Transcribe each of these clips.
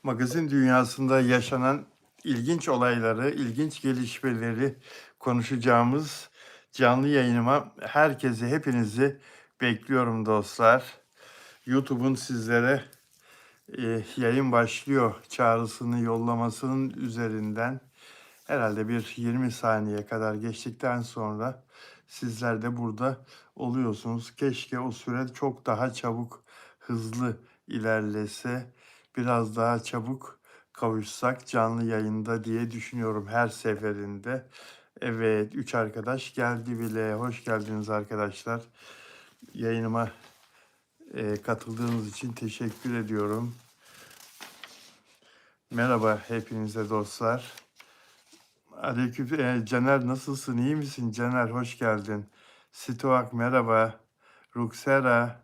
Magazin dünyasında yaşanan ilginç olayları, ilginç gelişmeleri konuşacağımız canlı yayınıma hepinizi bekliyorum dostlar. YouTube'un sizlere yayın başlıyor çağrısını yollamasının üzerinden herhalde bir 20 saniye kadar geçtikten sonra sizler de burada oluyorsunuz. Keşke o süre çok daha çabuk, hızlı ilerlese, biraz daha çabuk kavuşsak canlı yayında diye düşünüyorum her seferinde. Evet, 3 arkadaş geldi bile. Hoş geldiniz arkadaşlar. Yayınıma katıldığınız için teşekkür ediyorum. Merhaba hepinize dostlar. Aleyküm, Caner nasılsın? İyi misin Caner? Hoş geldin. Situak merhaba. Ruksera,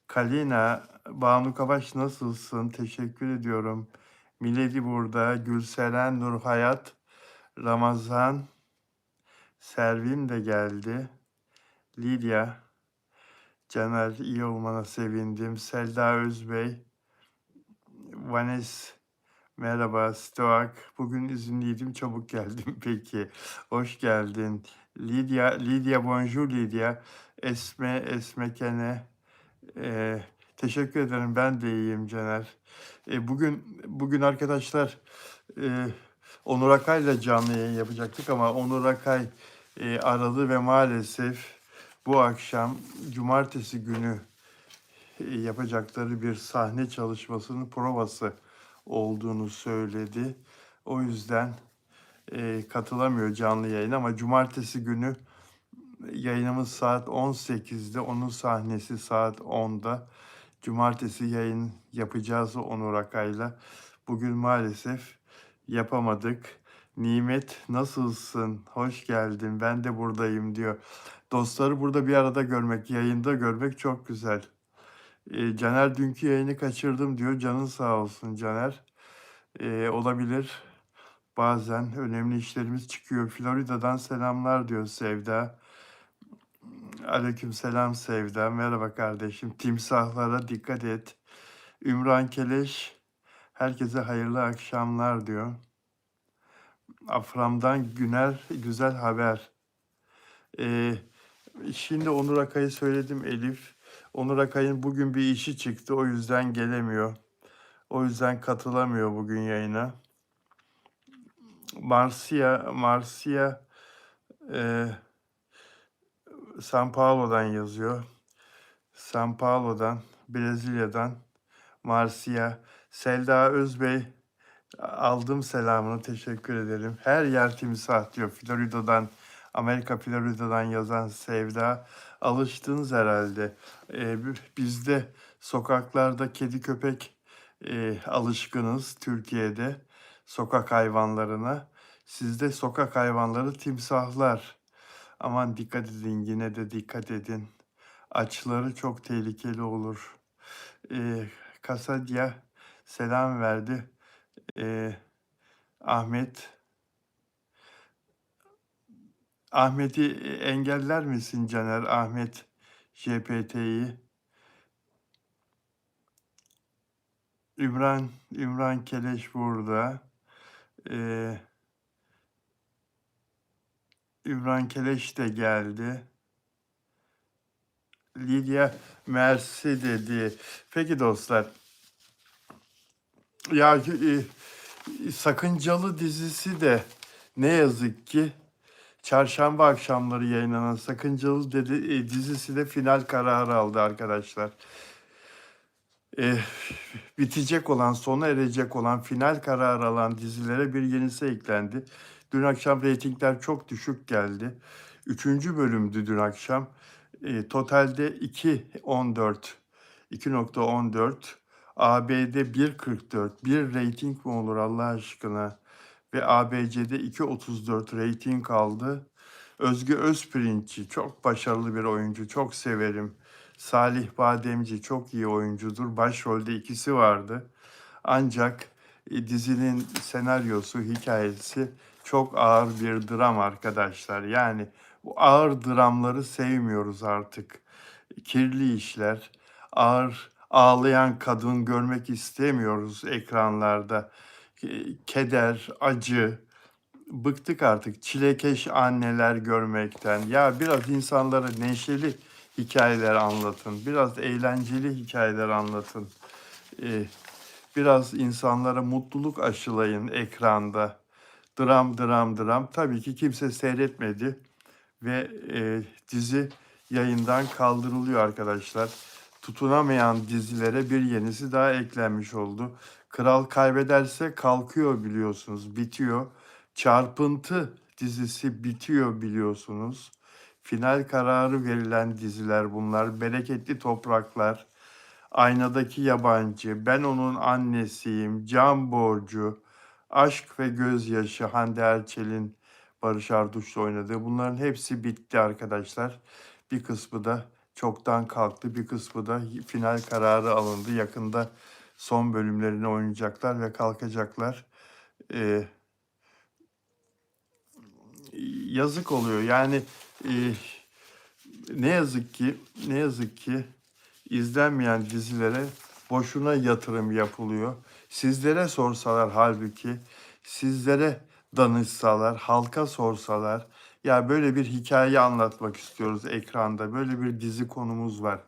Kalina, Banu Kavaş nasılsın? Teşekkür ediyorum. Miledi burada. Gülseren, Nurhayat, Ramazan, Servim de geldi. Lidya, Caner iyi olmana sevindim. Selda Özbey, Vanes, merhaba Stoak. Bugün izinliydim, çabuk geldim. Peki, hoş geldin. Lidya, bonjour Lidya. Esme Kene. Teşekkür ederim. Ben de iyiyim Caner. Bugün arkadaşlar Onur Akay'la canlı yayın yapacaktık ama Onur Akay aradı ve maalesef bu akşam cumartesi günü yapacakları bir sahne çalışmasının provası olduğunu söyledi. O yüzden katılamıyor canlı yayına ama cumartesi günü yayınımız saat 18'de, onun sahnesi saat 10'da. Cumartesi yayın yapacağız Onur Akay'la. Bugün maalesef yapamadık. Nimet nasılsın? Hoş geldin. Ben de buradayım diyor. Dostları burada bir arada görmek, yayında görmek çok güzel. Caner dünkü yayını kaçırdım diyor. Canın sağ olsun Caner. Olabilir. Bazen önemli işlerimiz çıkıyor. Florida'dan selamlar diyor Sevda. Aleyküm selam Sevda. Merhaba kardeşim. Timsahlara dikkat et. Ümran Keleş. Herkese hayırlı akşamlar diyor. Afram'dan güzel haber. Ee, Şimdi Onur Akay'ı söyledim Elif. Onur Akay'ın bugün bir işi çıktı. O yüzden gelemiyor. O yüzden katılamıyor bugün yayına. Marcia e, São Paulo'dan yazıyor. São Paulo'dan, Brezilya'dan Marcia. Selda Özbey, aldım selamını, teşekkür ederim. Her yer timsah diyor. Florida'dan yazan Sevda. Alıştınız herhalde. Bizde sokaklarda kedi köpek alışkınız Türkiye'de sokak hayvanlarına. Sizde sokak hayvanları timsahlar. Aman dikkat edin, yine de dikkat edin. Açları çok tehlikeli olur. Kasadya selam verdi. Ahmet, Ahmet'i engeller misin Caner? Ahmet JPT'yi. İmran Keleş burada. Ee, İmran Keleş de geldi. Lidya Mersi dedi. Peki dostlar. Ya Sakıncalı dizisi de ne yazık ki çarşamba akşamları yayınlanan Sakıncalı dizisi de final kararı aldı arkadaşlar. Bitecek olan, sona erecek olan, final kararı alan dizilere bir yenisi eklendi. Dün akşam reytingler çok düşük geldi. Üçüncü bölümdü dün akşam. Totalde 2.14, AB'de 1.44, bir reyting mi olur Allah aşkına? Ve ABC'de 2.34 reyting aldı. Özge Özpirinççi çok başarılı bir oyuncu, çok severim. Salih Bademci çok iyi oyuncudur. Başrolde ikisi vardı. Ancak dizinin senaryosu, hikayesi çok ağır bir dram arkadaşlar. Yani bu ağır dramları sevmiyoruz artık. Kirli işler, ağır ağlayan kadın görmek istemiyoruz ekranlarda. Keder, acı, bıktık artık çilekeş anneler görmekten. Ya biraz insanlara neşeli hikayeler anlatın, biraz eğlenceli hikayeler anlatın. Eee, Biraz insanlara mutluluk aşılayın ekranda. Dram, dram, dram. Tabii ki kimse seyretmedi ve dizi yayından kaldırılıyor arkadaşlar. Tutunamayan dizilere bir yenisi daha eklenmiş oldu. Kral kaybederse kalkıyor biliyorsunuz, bitiyor. Çarpıntı dizisi bitiyor biliyorsunuz. Final kararı verilen diziler bunlar. Bereketli Topraklar, Aynadaki Yabancı, Ben Onun Annesiyim, Can Borcu, Aşk ve Gözyaşı, Hande Erçel'in Barış Arduç'la oynadığı. Bunların hepsi bitti arkadaşlar. Bir kısmı da çoktan kalktı, bir kısmı da final kararı alındı. Yakında son bölümlerini oynayacaklar ve kalkacaklar. Ee, Yazık oluyor. Yani e, ne yazık ki, ne yazık ki izlenmeyen dizilere boşuna yatırım yapılıyor. Sizlere sorsalar halbuki, sizlere danışsalar, halka sorsalar, ya böyle bir hikaye anlatmak istiyoruz ekranda, böyle bir dizi konumuz var,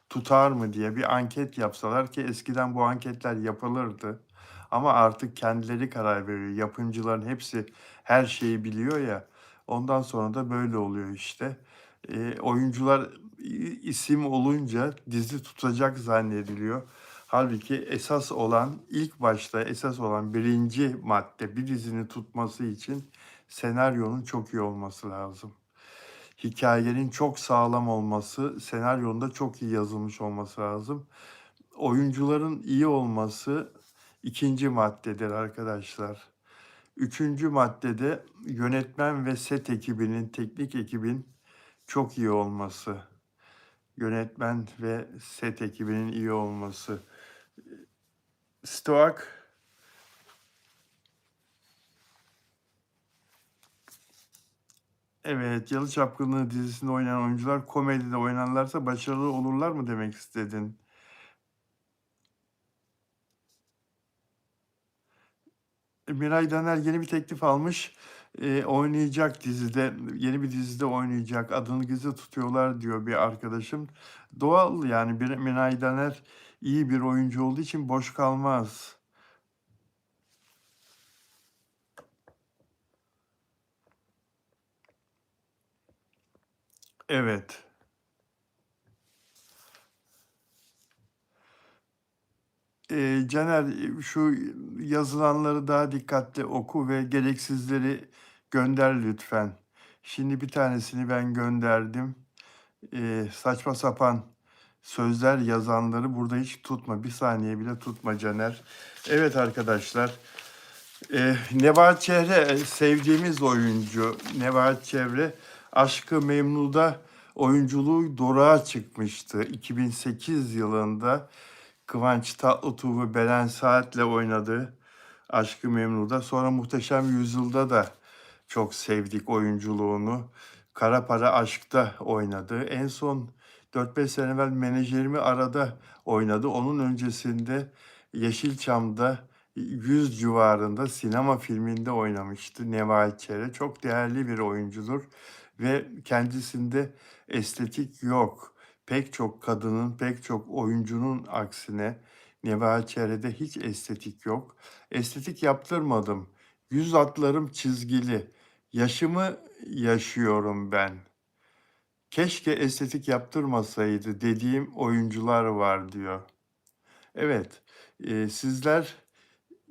tutar mı diye bir anket yapsalar ki eskiden bu anketler yapılırdı. Ama artık kendileri karar veriyor. Yapımcıların hepsi her şeyi biliyor ya. Ondan sonra da böyle oluyor işte. Oyuncular isim olunca dizi tutacak zannediliyor. Halbuki esas olan, ilk başta esas olan birinci madde bir dizinin tutması için senaryonun çok iyi olması lazım. Hikayenin çok sağlam olması, senaryonun da çok iyi yazılmış olması lazım. Oyuncuların iyi olması ikinci maddedir arkadaşlar. Üçüncü maddede yönetmen ve set ekibinin, teknik ekibin çok iyi olması. Yönetmen ve set ekibinin iyi olması. Stoak, evet, Yalı Çapkınlığı dizisinde oynayan oyuncular komedide oynarlarsa başarılı olurlar mı demek istedin? Miray Daner yeni bir teklif almış. Oynayacak dizide, yeni bir dizide oynayacak. Adını gizli tutuyorlar diyor bir arkadaşım. Doğal yani bir Miray Daner iyi bir oyuncu olduğu için boş kalmaz. Evet. Caner, şu yazılanları daha dikkatli oku ve gereksizleri gönder lütfen. Şimdi bir tanesini ben gönderdim. Saçma sapan sözler yazanları burada hiç tutma. Bir saniye bile tutma Caner. Evet arkadaşlar. Nebahat Çehre sevdiğimiz oyuncu. Nebahat Çehre Aşk-ı Memnu'da oyunculuğu doruğa çıkmıştı. 2008 yılında Kıvanç Tatlıtuğ ve Beren Saat'le oynadı Aşk-ı Memnu'da. Sonra Muhteşem Yüzyıl'da da çok sevdik oyunculuğunu. Kara Para Aşk'ta oynadı. En son 4-5 sene evvel Menajerimi Arada oynadı. Onun öncesinde Yeşilçam'da 100 civarında sinema filminde oynamıştı Nevahat Çehre. Çok değerli bir oyuncudur ve kendisinde estetik yok. Pek çok kadının, pek çok oyuncunun aksine Nebahat Çehre'de hiç estetik yok. Estetik yaptırmadım. Yüz hatlarım çizgili. Yaşımı yaşıyorum ben. Keşke estetik yaptırmasaydı dediğim oyuncular var diyor. Evet, sizler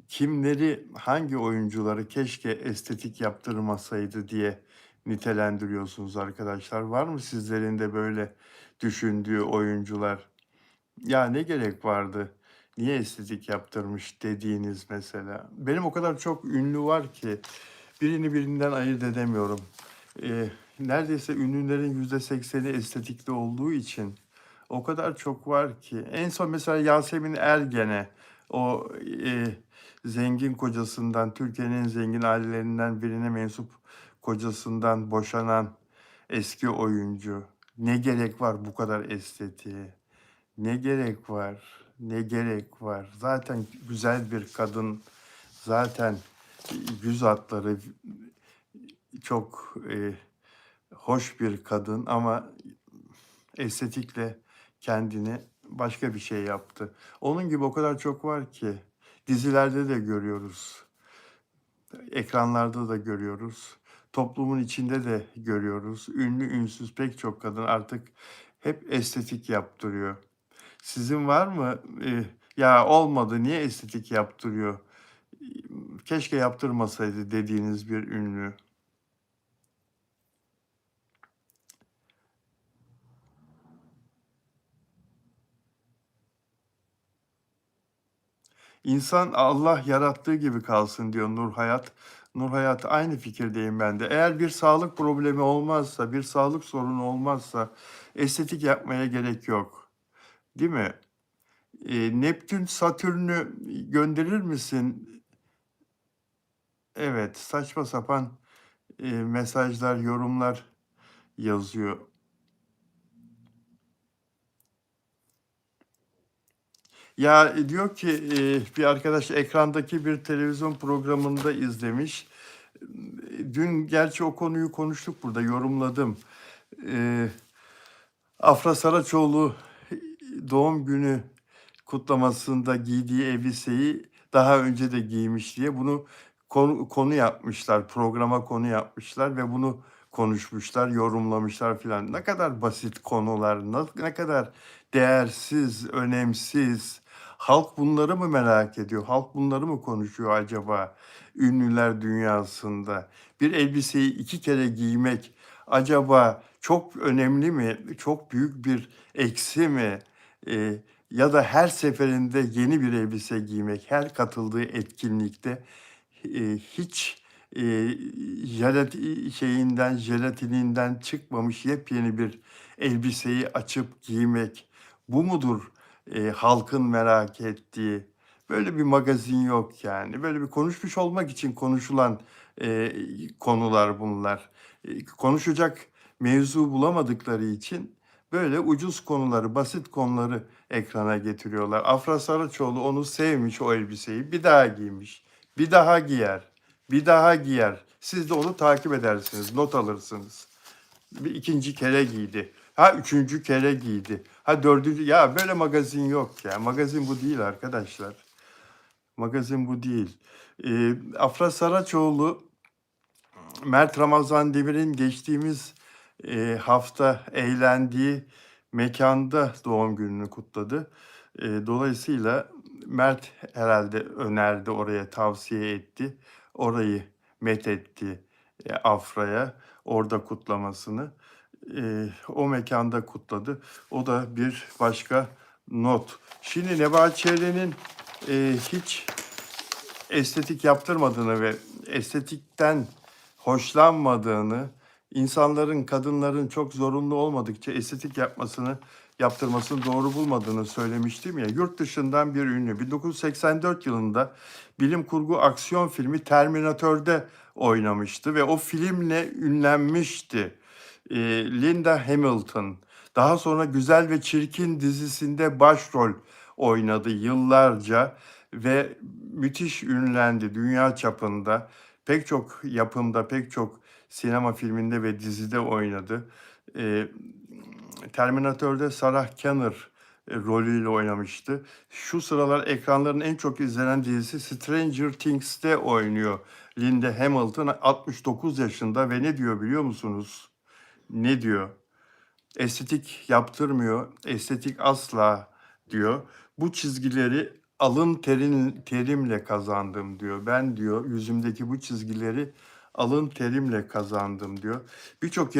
kimleri, hangi oyuncuları keşke estetik yaptırmasaydı diye nitelendiriyorsunuz arkadaşlar? Var mı sizlerin de böyle düşündüğü oyuncular? Ya ne gerek vardı? Niye estetik yaptırmış dediğiniz mesela. Benim o kadar çok ünlü var ki birini birinden ayırt edemiyorum. Neredeyse ünlülerin %80'i estetikli olduğu için o kadar çok var ki. En son mesela Yasemin Ergen'e o zengin kocasından, Türkiye'nin en zengin ailelerinden birine mensup kocasından boşanan eski oyuncu. Ne gerek var bu kadar estetiğe? Ne gerek var? Ne gerek var? Zaten güzel bir kadın, zaten yüz hatları çok hoş bir kadın ama estetikle kendini başka bir şey yaptı. Onun gibi o kadar çok var ki dizilerde de görüyoruz, ekranlarda da görüyoruz, toplumun içinde de görüyoruz. Ünlü ünsüz pek çok kadın artık hep estetik yaptırıyor. Sizin var mı? Ya olmadı, niye estetik yaptırıyor? Keşke yaptırmasaydı dediğiniz bir ünlü. İnsan Allah yarattığı gibi kalsın diyor Nur Hayat. Nur Hayat aynı fikirdeyim ben de. Eğer bir sağlık problemi olmazsa, bir sağlık sorunu olmazsa estetik yapmaya gerek yok. Değil mi? Neptün Satürn'ü gönderir misin? Evet, saçma sapan mesajlar, yorumlar yazıyor. Ya diyor ki bir arkadaş ekrandaki bir televizyon programında izlemiş. Dün gerçi o konuyu konuştuk burada, yorumladım. E, Afra Saraçoğlu doğum günü kutlamasında giydiği elbiseyi daha önce de giymiş diye bunu konu yapmışlar, programa konu yapmışlar ve bunu konuşmuşlar, yorumlamışlar filan. Ne kadar basit konular, ne kadar değersiz, önemsiz. Halk bunları mı merak ediyor? Halk bunları mı konuşuyor acaba ünlüler dünyasında? Bir elbiseyi iki kere giymek acaba çok önemli mi? Çok büyük bir eksi mi? Ya da her seferinde yeni bir elbise giymek, her katıldığı etkinlikte hiç jelatininden çıkmamış yepyeni bir elbiseyi açıp giymek, bu mudur halkın merak ettiği? Böyle bir magazin yok yani. Böyle bir konuşmuş olmak için konuşulan konular bunlar. Konuşacak mevzu bulamadıkları için böyle ucuz konuları, basit konuları ekrana getiriyorlar. Afra Saraçoğlu onu sevmiş, o elbiseyi. Bir daha giymiş. Bir daha giyer. Bir daha giyer. Siz de onu takip edersiniz, not alırsınız. Bir ikinci kere giydi. Ha üçüncü kere giydi. Ha dördüncü. Ya böyle magazin yok ya. Magazin bu değil arkadaşlar. Magazin bu değil. Afra Saraçoğlu, Mert Ramazan Demir'in geçtiğimiz hafta eğlendiği mekanda doğum gününü kutladı. Dolayısıyla Mert herhalde önerdi, oraya tavsiye etti. Orayı methetti Afra'ya, orada kutlamasını. O mekanda kutladı. O da bir başka not. Şimdi Nebahat Çehre'nin hiç estetik yaptırmadığını ve estetikten hoşlanmadığını, insanların, kadınların çok zorunlu olmadıkça estetik yaptırmasını doğru bulmadığını söylemiştim ya. Yurt dışından bir ünlü 1984 yılında bilim kurgu aksiyon filmi Terminator'da oynamıştı ve o filmle ünlenmişti. Linda Hamilton. Daha sonra Güzel ve Çirkin dizisinde başrol oynadı yıllarca ve müthiş ünlendi dünya çapında. Pek çok yapımda, pek çok sinema filminde ve dizide oynadı. Eee, Terminator'da Sarah Connor rolüyle oynamıştı. Şu sıralar ekranların en çok izlenen dizisi Stranger Things'te oynuyor. Linda Hamilton 69 yaşında ve ne diyor biliyor musunuz? Ne diyor? Estetik yaptırmıyor, estetik asla diyor. Bu çizgileri terimle kazandım diyor. Ben diyor yüzümdeki bu çizgileri alın terimle kazandım diyor. Birçok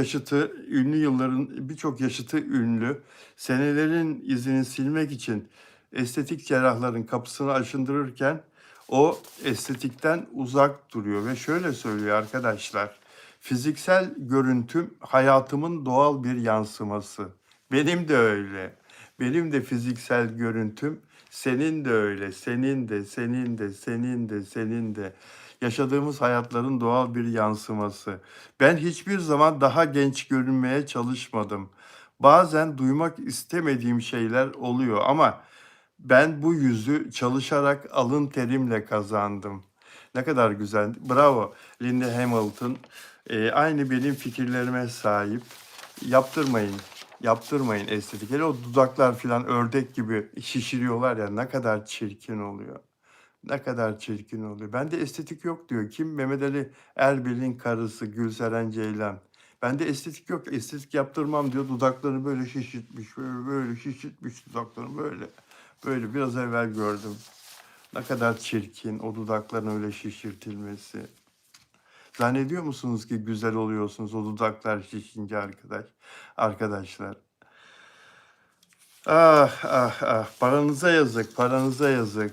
yaşıtı ünlü senelerin izini silmek için estetik cerrahların kapısını aşındırırken o estetikten uzak duruyor ve şöyle söylüyor arkadaşlar. Fiziksel görüntüm hayatımın doğal bir yansıması. Benim de öyle. Benim de fiziksel görüntüm senin de öyle. Senin de, senin de, senin de, senin de. Yaşadığımız hayatların doğal bir yansıması. Ben hiçbir zaman daha genç görünmeye çalışmadım. Bazen duymak istemediğim şeyler oluyor ama Ben bu yüzü çalışarak alın terimle kazandım. Ne kadar güzel. Bravo Linda Hamilton. Aynı benim fikirlerime sahip. Yaptırmayın. Yaptırmayın estetik. Hele o dudaklar filan ördek gibi şişiriyorlar ya ne kadar çirkin oluyor. Ne kadar çirkin oluyor. Bende estetik yok diyor. Kim? Mehmet Ali Erbil'in karısı Gülseren Ceylan. Bende estetik yok. Estetik yaptırmam diyor. Dudaklarını böyle şişirtmiş. Böyle şişirtmiş dudaklarını böyle. Böyle biraz evvel gördüm. Ne kadar çirkin o dudakların öyle şişirtilmesi. Zannediyor musunuz ki güzel oluyorsunuz o dudaklar şişince arkadaşlar? Ah ah ah paranıza yazık, paranıza yazık.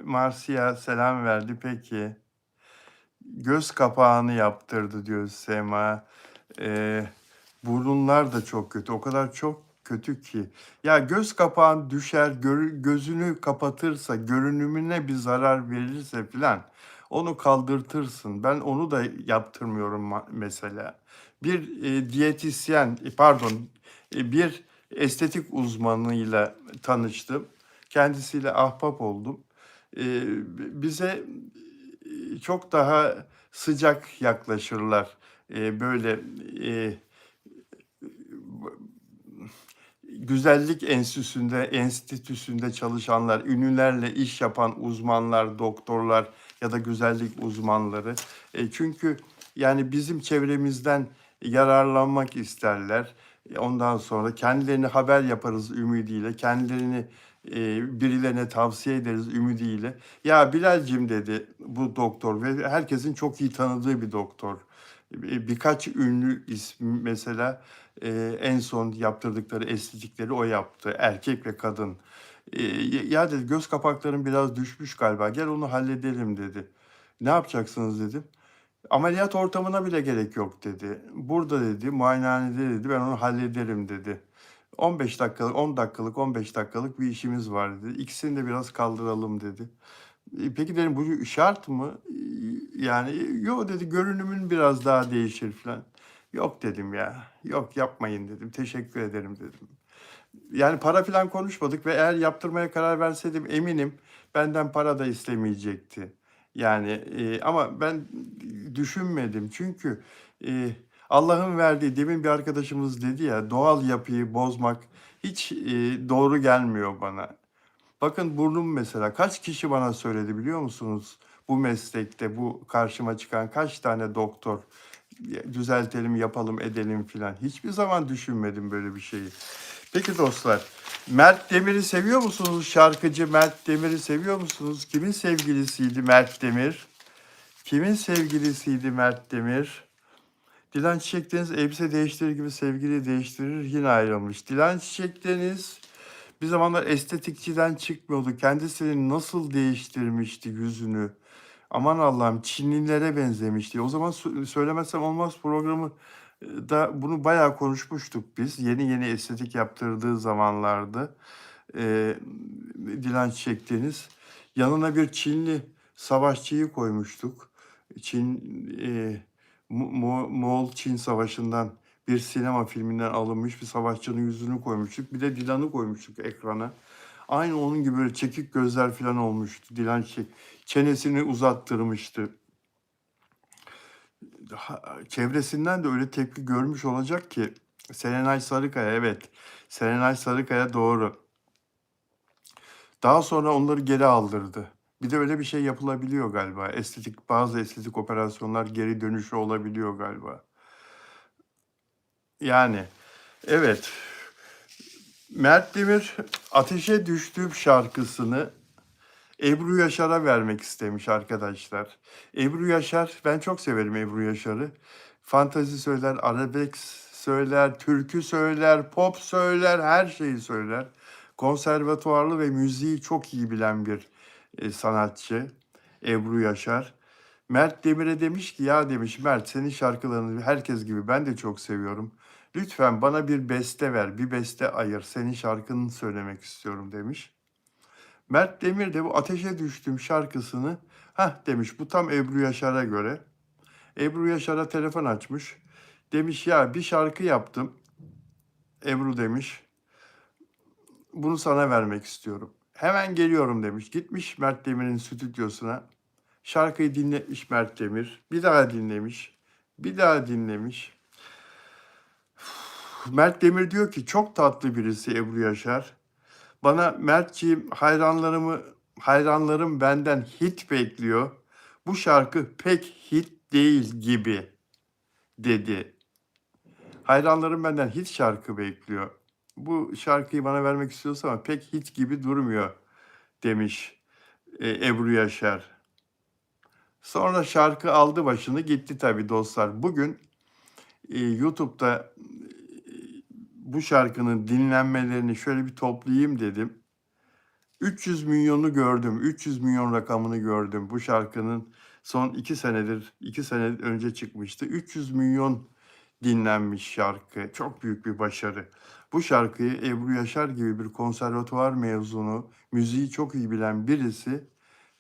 Marsia selam verdi peki. Göz kapağını yaptırdı diyor Sema. Eee, burunlar da çok kötü. O kadar çok kötü ki. Ya göz kapağın düşer, gözünü kapatırsa, görünümüne bir zarar verirse filan onu kaldırtırsın. Ben onu da yaptırmıyorum mesela. Bir diyetisyen, pardon, bir estetik uzmanıyla tanıştım. Kendisiyle ahbap oldum. Bize çok daha sıcak yaklaşırlar. Böyle güzellik enstitüsünde çalışanlar, ünlülerle iş yapan uzmanlar, doktorlar ya da güzellik uzmanları. Çünkü yani bizim çevremizden yararlanmak isterler. Ondan sonra kendilerine haber yaparız ümidiyle, kendilerini birilerine tavsiye ederiz ümidiyle. Ya Bilal'cim dedi bu doktor ve herkesin çok iyi tanıdığı bir doktor. Birkaç ünlü ismi mesela en son yaptırdıkları estetikleri o yaptı. Erkek ve kadın. Ya dedi göz kapakların biraz düşmüş galiba. Gel onu halledelim dedi. Ne yapacaksınız dedim. Ameliyat ortamına bile gerek yok dedi. Burada dedi, muayenehanede dedi, ben onu hallederim dedi. 15 dakikalık, 10 dakikalık, 15 dakikalık bir işimiz var dedi. İkisini de biraz kaldıralım dedi. Peki dedim bu şart mı? Yani yok dedi görünümün biraz daha değişir falan. Yok dedim ya. Yok yapmayın dedim. Teşekkür ederim dedim. Yani para falan konuşmadık ve eğer yaptırmaya karar verseydim eminim benden para da istemeyecekti. Yani ama ben düşünmedim çünkü Allah'ın verdiği demin bir arkadaşımız dedi ya doğal yapıyı bozmak hiç doğru gelmiyor bana. Bakın burnum mesela kaç kişi bana söyledi biliyor musunuz? Bu meslekte bu karşıma çıkan kaç tane doktor düzeltelim yapalım edelim filan. Hiçbir zaman düşünmedim böyle bir şeyi. Peki dostlar, Mert Demir'i seviyor musunuz? Şarkıcı Mert Demir'i seviyor musunuz? Kimin sevgilisiydi Mert Demir? Kimin sevgilisiydi Mert Demir? Dilan Çiçek Deniz elbise değiştirir gibi sevgili değiştirir yine ayrılmış. Dilan Çiçek Deniz bir zamanlar estetikçiden çıkmıyordu. Kendisini nasıl değiştirmişti yüzünü. Aman Allah'ım Çinlilere benzemişti. O zaman söylemezsem olmaz programı da bunu bayağı konuşmuştuk biz. Yeni yeni estetik yaptırdığı zamanlarda. Dilan Çiçek Deniz. Yanına bir Çinli savaşçıyı koymuştuk. Çin Moğol-Çin Savaşı'ndan bir sinema filminden alınmış bir savaşçının yüzünü koymuştuk. Bir de Dilan'ı koymuştuk ekrana. Aynı onun gibi böyle çekik gözler falan olmuştu. Dilan çenesini uzattırmıştı. Çevresinden de öyle tepki görmüş olacak ki Serenay Sarıkaya evet. Serenay Sarıkaya doğru. Daha sonra onları geri aldırdı. Bir de öyle bir şey yapılabiliyor galiba. Bazı estetik operasyonlar geri dönüşü olabiliyor galiba. Yani evet. Mert Demir Ateşe Düştüğüm şarkısını Ebru Yaşar'a vermek istemiş arkadaşlar. Ebru Yaşar, ben çok severim Ebru Yaşar'ı. Fantazi söyler, arabesk söyler, türkü söyler, pop söyler, her şeyi söyler. Konservatuvarlı ve müziği çok iyi bilen bir sanatçı Ebru Yaşar. Mert Demir'e demiş ki ya demiş Mert senin şarkılarını herkes gibi ben de çok seviyorum. Lütfen bana bir beste ver, bir beste ayır. Senin şarkını söylemek istiyorum demiş. Mert Demir de bu Ateşe Düştüm şarkısını demiş bu tam Ebru Yaşar'a göre. Ebru Yaşar'a telefon açmış. Demiş ya bir şarkı yaptım. Ebru demiş. Bunu sana vermek istiyorum. Hemen geliyorum demiş. Gitmiş Mert Demir'in stüdyosuna. Şarkıyı dinletmiş Mert Demir. Bir daha dinlemiş. Bir daha dinlemiş. Mert Demir diyor ki çok tatlı birisi Ebru Yaşar. Bana Mertciğim hayranlarım benden hit bekliyor. Bu şarkı pek hit değil gibi dedi. Hayranlarım benden hit şarkı bekliyor. Bu şarkıyı bana vermek istiyorsa ama pek hit gibi durmuyor demiş Ebru Yaşar. Sonra şarkı aldı başını gitti tabii dostlar. Bugün YouTube'da bu şarkının dinlenmelerini şöyle bir toplayayım dedim. 300 milyonu gördüm. 300 milyon rakamını gördüm. Bu şarkının son 2 senedir, 2 sene önce çıkmıştı. 300 milyon dinlenmiş şarkı. Çok büyük bir başarı. Bu şarkıyı Ebru Yaşar gibi bir konservatuvar mezunu, müziği çok iyi bilen birisi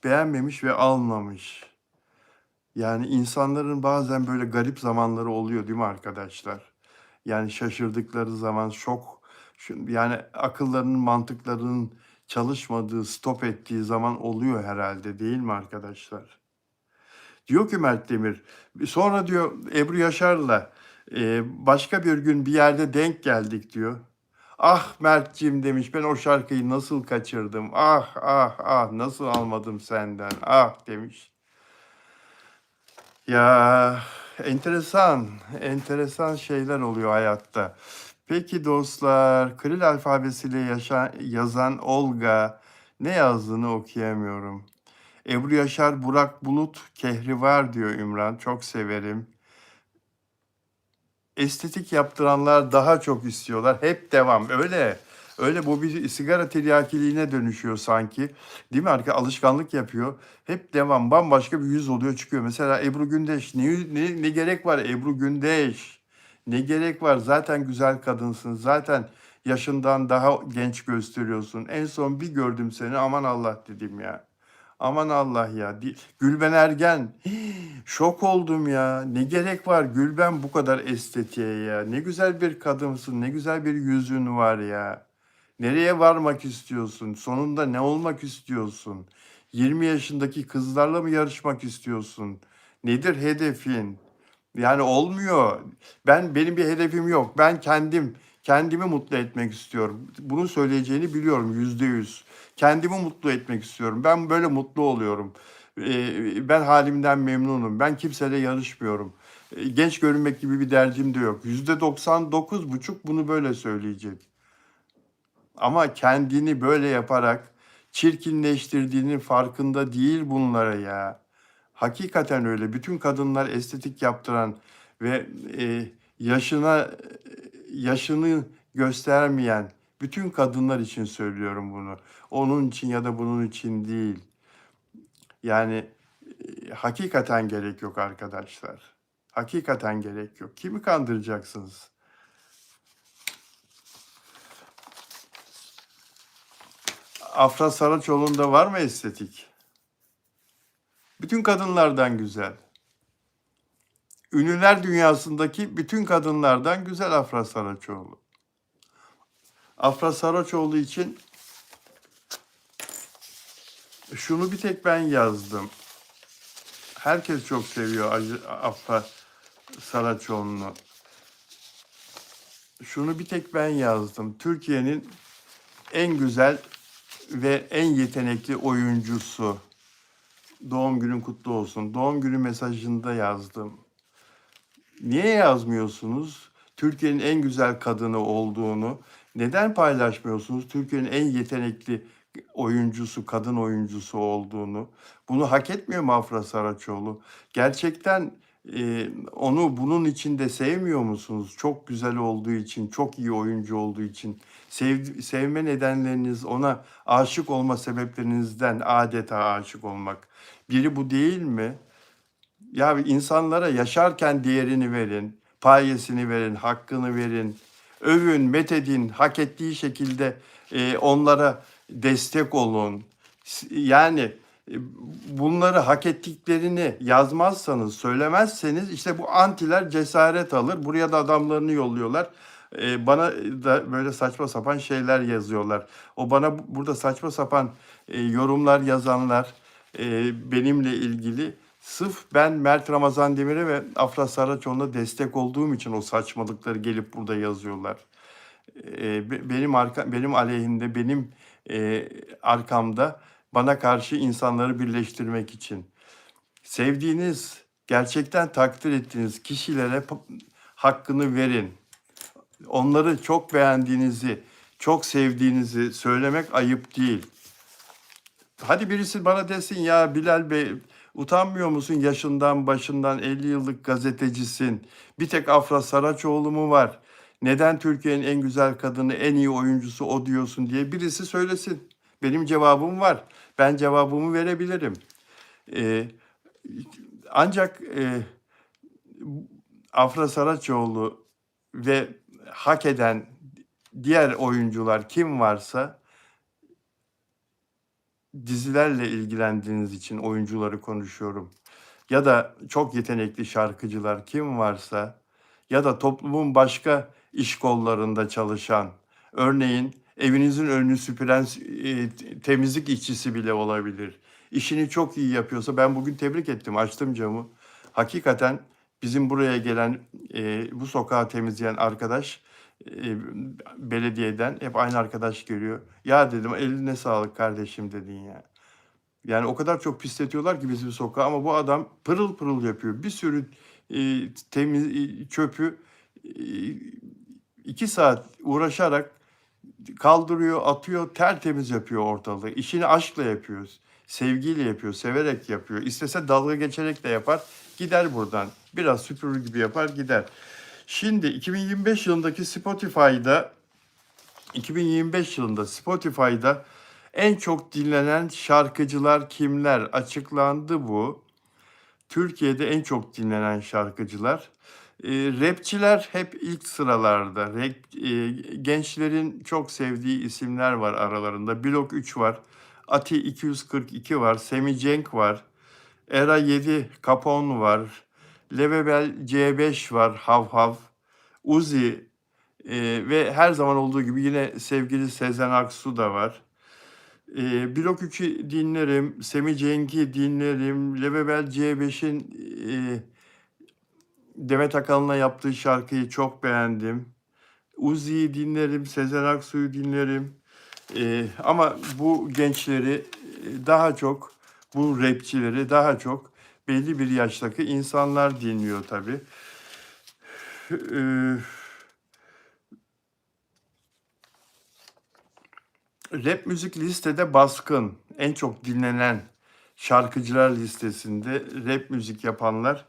beğenmemiş ve almamış. Yani insanların bazen böyle garip zamanları oluyor değil mi arkadaşlar? Yani şaşırdıkları zaman yani akıllarının, mantıklarının çalışmadığı, stop ettiği zaman oluyor herhalde değil mi arkadaşlar? Diyor ki Mert Demir, sonra diyor Ebru Yaşar'la başka bir gün bir yerde denk geldik diyor. Ah Mert'ciğim demiş ben o şarkıyı nasıl kaçırdım, ah ah ah nasıl almadım senden, ah demiş. Ya enteresan, enteresan şeyler oluyor hayatta. Peki dostlar, Kiril alfabesiyle yazan Olga ne yazdığını okuyamıyorum. Ebru Yaşar, Burak Bulut, Kehribar diyor Ümran. Çok severim. Estetik yaptıranlar daha çok istiyorlar. Hep devam. Öyle. Öyle bu bir sigara tiryakiliğine dönüşüyor sanki. Değil mi? Alışkanlık yapıyor. Hep devam. Bambaşka bir yüz oluyor çıkıyor. Mesela Ebru Gündeş. Ne gerek var Ebru Gündeş? Ne gerek var? Zaten güzel kadınsın. Zaten yaşından daha genç gösteriyorsun. En son bir gördüm seni. Aman Allah dedim ya. Aman Allah ya. Gülben Ergen. Şok oldum ya. Ne gerek var Gülben bu kadar estetiğe ya. Ne güzel bir kadınsın. Ne güzel bir yüzün var ya. Nereye varmak istiyorsun? Sonunda ne olmak istiyorsun? 20 yaşındaki kızlarla mı yarışmak istiyorsun? Nedir hedefin? Yani olmuyor. Benim bir hedefim yok. Ben kendimi mutlu etmek istiyorum. Bunu söyleyeceğini biliyorum %100. Kendimi mutlu etmek istiyorum. Ben böyle mutlu oluyorum. Ben halimden memnunum. Ben kimseyle yarışmıyorum. Genç görünmek gibi bir derdim de yok. %99,5 bunu böyle söyleyecek. Ama kendini böyle yaparak çirkinleştirdiğinin farkında değil bunlara ya. Hakikaten öyle. Bütün kadınlar estetik yaptıran ve yaşını göstermeyen bütün kadınlar için söylüyorum bunu. Onun için ya da bunun için değil. Yani hakikaten gerek yok arkadaşlar. Hakikaten gerek yok. Kimi kandıracaksınız? Afra Saraçoğlu'nda var mı estetik? Bütün kadınlardan güzel. Ünlüler dünyasındaki bütün kadınlardan güzel Afra Saraçoğlu. Afra Saraçoğlu için şunu bir tek ben yazdım. Herkes çok seviyor Afra Saraçoğlu'nu. Şunu bir tek ben yazdım. Türkiye'nin en güzel ve en yetenekli oyuncusu. Doğum günün kutlu olsun. Doğum günü mesajında yazdım. Niye yazmıyorsunuz? Türkiye'nin en güzel kadını olduğunu. Neden paylaşmıyorsunuz? Türkiye'nin en yetenekli oyuncusu, kadın oyuncusu olduğunu. Bunu hak etmiyor mu Afra Saraçoğlu? Gerçekten onu bunun için de sevmiyor musunuz? Çok güzel olduğu için, çok iyi oyuncu olduğu için. Sevme nedenleriniz, ona aşık olma sebeplerinizden adeta aşık olmak. Biri bu değil mi? Ya insanlara yaşarken değerini verin, payesini verin, hakkını verin. Övün, methedin, hak ettiği şekilde onlara destek olun. Yani Bunları hak ettiklerini yazmazsanız, söylemezseniz işte bu antiler cesaret alır. Buraya da adamlarını yolluyorlar. Bana da böyle saçma sapan şeyler yazıyorlar. O bana burada saçma sapan yorumlar yazanlar benimle ilgili sırf ben Mert Ramazan Demir'e ve Afra Saraçoğlu'na destek olduğum için o saçmalıkları gelip burada yazıyorlar. Benim aleyhimde, benim arkamda bana karşı insanları birleştirmek için. Sevdiğiniz, gerçekten takdir ettiğiniz kişilere hakkını verin. Onları çok beğendiğinizi, çok sevdiğinizi söylemek ayıp değil. Hadi birisi bana desin ya Bilal Bey, utanmıyor musun yaşından başından 50 yıllık gazetecisin. Bir tek Afra Saraçoğlu mu var? Neden Türkiye'nin en güzel kadını, en iyi oyuncusu o diyorsun diye birisi söylesin. Benim cevabım var. Ben cevabımı verebilirim. Ee, Ancak Afra Saraçoğlu ve hak eden diğer oyuncular kim varsa, dizilerle ilgilendiğiniz için oyuncuları konuşuyorum. Ya da çok yetenekli şarkıcılar kim varsa ya da toplumun başka iş kollarında çalışan, örneğin evinizin önünü süpüren temizlik işçisi bile olabilir. İşini çok iyi yapıyorsa ben bugün tebrik ettim, açtım camı. Hakikaten bizim buraya gelen, bu sokağı temizleyen arkadaş belediyeden hep aynı arkadaş geliyor. Ya dedim eline sağlık kardeşim dedin ya. Yani o kadar çok pisletiyorlar ki bizim sokağı ama bu adam pırıl pırıl yapıyor. Bir sürü temiz çöpü e, 2 saat uğraşarak kaldırıyor, atıyor, tertemiz yapıyor ortalığı. İşini aşkla yapıyor, sevgiyle yapıyor, severek yapıyor. İstese dalga geçerek de yapar, gider buradan. Biraz süpürür gibi yapar, gider. Şimdi 2025 yılında Spotify'da en çok dinlenen şarkıcılar kimler? Açıklandı bu. Türkiye'de en çok dinlenen şarkıcılar. Rapçiler hep ilk sıralarda. Gençlerin çok sevdiği isimler var aralarında. Blok 3 var. Ati 242 var. Semi Cenk var. Era 7 Capone var. Level C5 var. Hav Hav. Uzi ve her zaman olduğu gibi yine sevgili Sezen Aksu da var. Blok 3'ü dinlerim, Semi Cenk'i dinlerim, Level C5'in Demet Akalın'la yaptığı şarkıyı çok beğendim. Uzi'yi dinlerim, Sezen Aksu'yu dinlerim. Ama bu gençleri daha çok, bu rapçileri daha çok belli bir yaştaki insanlar dinliyor tabii. Rap müzik listede baskın. En çok dinlenen şarkıcılar listesinde rap müzik yapanlar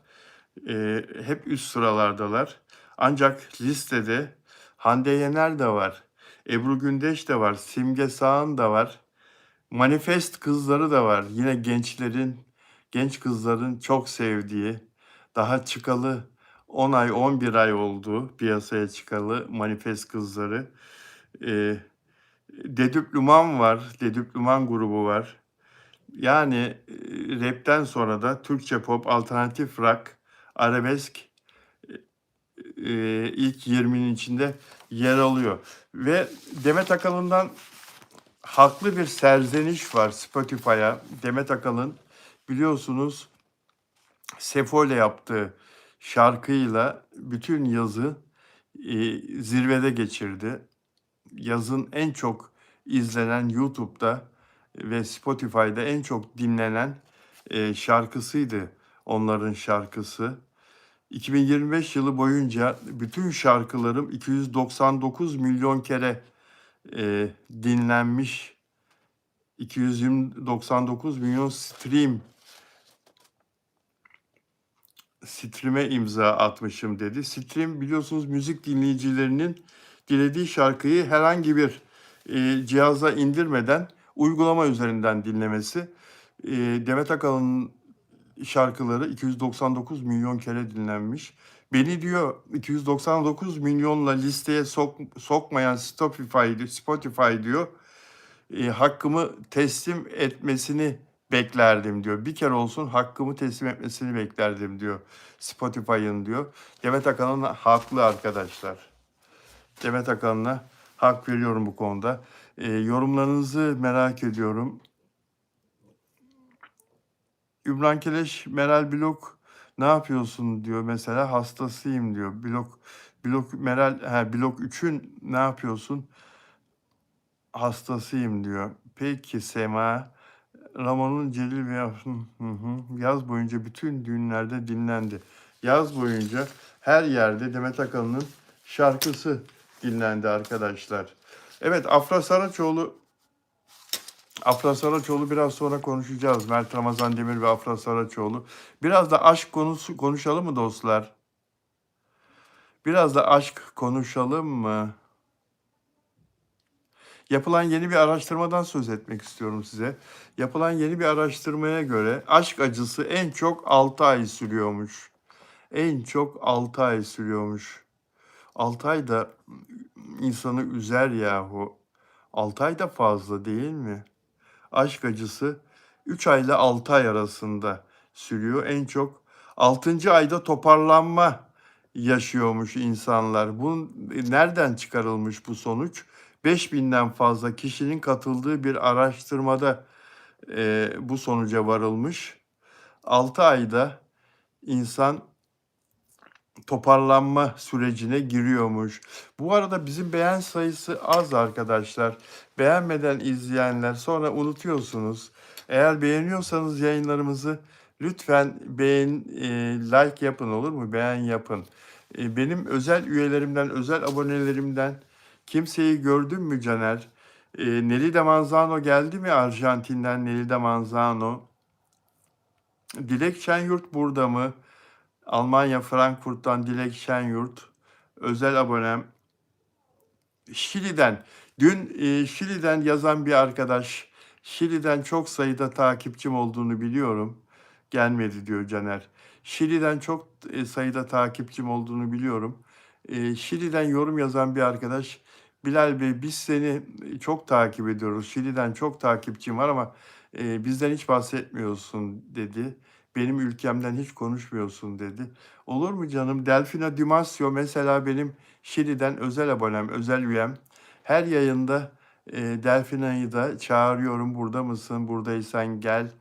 hep üst sıralardalar. Ancak listede Hande Yener de var, Ebru Gündeş de var, Simge Sağan da var, Manifest kızları da var. Yine genç kızların çok sevdiği, daha çıkalı 10 ay, 11 ay oldu piyasaya çıkalı Manifest kızları. Ee, Dedüplüman var, Dedüplüman grubu var. Yani rapten sonra da Türkçe pop, alternatif rock, arabesk ilk 20'nin içinde yer alıyor. Ve Demet Akalın'dan haklı bir serzeniş var Spotify'a. Demet Akalın biliyorsunuz Sefo ile yaptığı şarkıyla bütün yazı zirvede geçirdi. Yazın en çok izlenen YouTube'da ve Spotify'da en çok dinlenen şarkısıydı onların şarkısı. 2025 yılı boyunca bütün şarkılarım 299 milyon kere dinlenmiş. 299 milyon stream'e imza atmışım dedi. Stream biliyorsunuz müzik dinleyicilerinin dilediği şarkıyı herhangi bir cihaza indirmeden uygulama üzerinden dinlemesi. Demet Akalın'ın şarkıları 299 milyon kere dinlenmiş. Beni diyor 299 milyonla listeye sokmayan Spotify diyor hakkımı teslim etmesini beklerdim diyor. Bir kere olsun hakkımı teslim etmesini beklerdim diyor Spotify'ın diyor. Demet Akalın haklı arkadaşlar. Demet Akalın'a hak veriyorum bu konuda. Yorumlarınızı merak ediyorum. Ümran Keleş, Meral Blok ne yapıyorsun diyor mesela, hastasıyım diyor. Blok 3'ün ne yapıyorsun? Hastasıyım diyor. Peki Sema, Ramon'un Celil ve yaz boyunca bütün düğünlerde dinlendi. Yaz boyunca her yerde Demet Akalın'ın şarkısı dinlendi arkadaşlar. Evet, Afra Saraçoğlu biraz sonra konuşacağız. Mert Ramazan Demir ve Afra Saraçoğlu. Biraz da aşk konusu konuşalım mı dostlar? Biraz da aşk konuşalım mı? Yapılan yeni bir araştırmadan söz etmek istiyorum size. Yapılan yeni bir araştırmaya göre aşk acısı en çok 6 ay sürüyormuş. En çok 6 ay sürüyormuş. 6 ay da insanı üzer yahu. 6 ay da fazla değil mi? Aşk acısı 3 ay ile 6 ay arasında sürüyor. En çok 6. ayda toparlanma yaşıyormuş insanlar. Bu nereden çıkarılmış bu sonuç? 5000'den fazla kişinin katıldığı bir araştırmada bu sonuca varılmış. 6 ayda insan toparlanma sürecine giriyormuş. Bu arada bizim beğen sayısı az arkadaşlar. Beğenmeden izleyenler sonra unutuyorsunuz. Eğer beğeniyorsanız yayınlarımızı lütfen like yapın, olur mu? Beğen yapın. Benim özel üyelerimden, özel abonelerimden kimseyi gördün mü Caner? Nelly de Manzano geldi mi Arjantin'den, Nelly de Manzano? Dilek Şenyurt burada mı? Almanya Frankfurt'tan Dilek Şenyurt, özel abonem. Şili'den, dün Şili'den yazan bir arkadaş, Şili'den çok sayıda takipçim olduğunu biliyorum. Gelmedi diyor Caner. Şili'den çok sayıda takipçim olduğunu biliyorum. Şili'den yorum yazan bir arkadaş, Bilal Bey biz seni çok takip ediyoruz. Şili'den çok takipçim var ama bizden hiç bahsetmiyorsun dedi. Benim ülkemden hiç konuşmuyorsun dedi. Olur mu canım? Delfina Dimasio mesela benim Şili'den özel abonem, özel üyem. Her yayında Delfina'yı da çağırıyorum. Burada mısın? Buradaysan gel,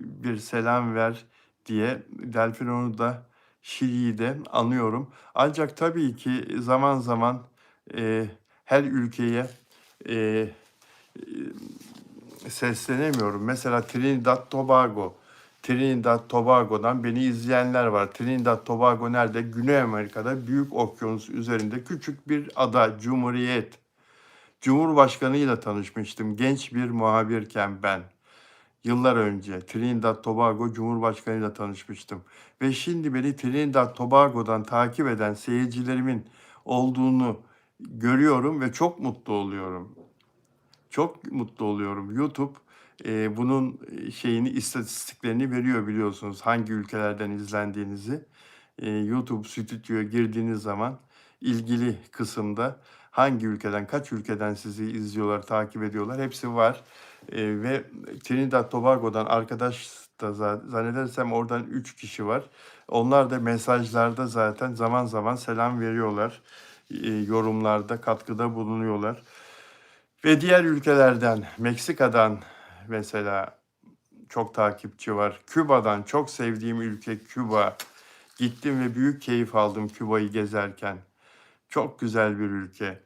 bir selam ver diye. Delfina'nı da, Şili'yi de anıyorum. Ancak tabii ki zaman zaman her ülkeye e, seslenemiyorum. Mesela Trinidad Tobago'dan beni izleyenler var. Trinidad Tobago nerede? Güney Amerika'da, Büyük Okyanus üzerinde küçük bir ada, Cumhuriyet. Cumhurbaşkanıyla tanışmıştım genç bir muhabirken ben. Yıllar önce Trinidad Tobago Cumhurbaşkanıyla tanışmıştım. Ve şimdi beni Trinidad Tobago'dan takip eden seyircilerimin olduğunu görüyorum ve çok mutlu oluyorum. Çok mutlu oluyorum. YouTube bunun istatistiklerini veriyor biliyorsunuz. Hangi ülkelerden izlendiğinizi. YouTube stüdyoya girdiğiniz zaman ilgili kısımda hangi ülkeden, kaç ülkeden sizi izliyorlar, takip ediyorlar hepsi var. Ve Trinidad Tobago'dan arkadaş da zannedersem oradan 3 kişi var. Onlar da mesajlarda zaten zaman zaman selam veriyorlar. Yorumlarda katkıda bulunuyorlar. Ve diğer ülkelerden, Meksika'dan mesela çok takipçi var. Küba'dan, çok sevdiğim ülke Küba. Gittim ve büyük keyif aldım Küba'yı gezerken. Çok güzel bir ülke.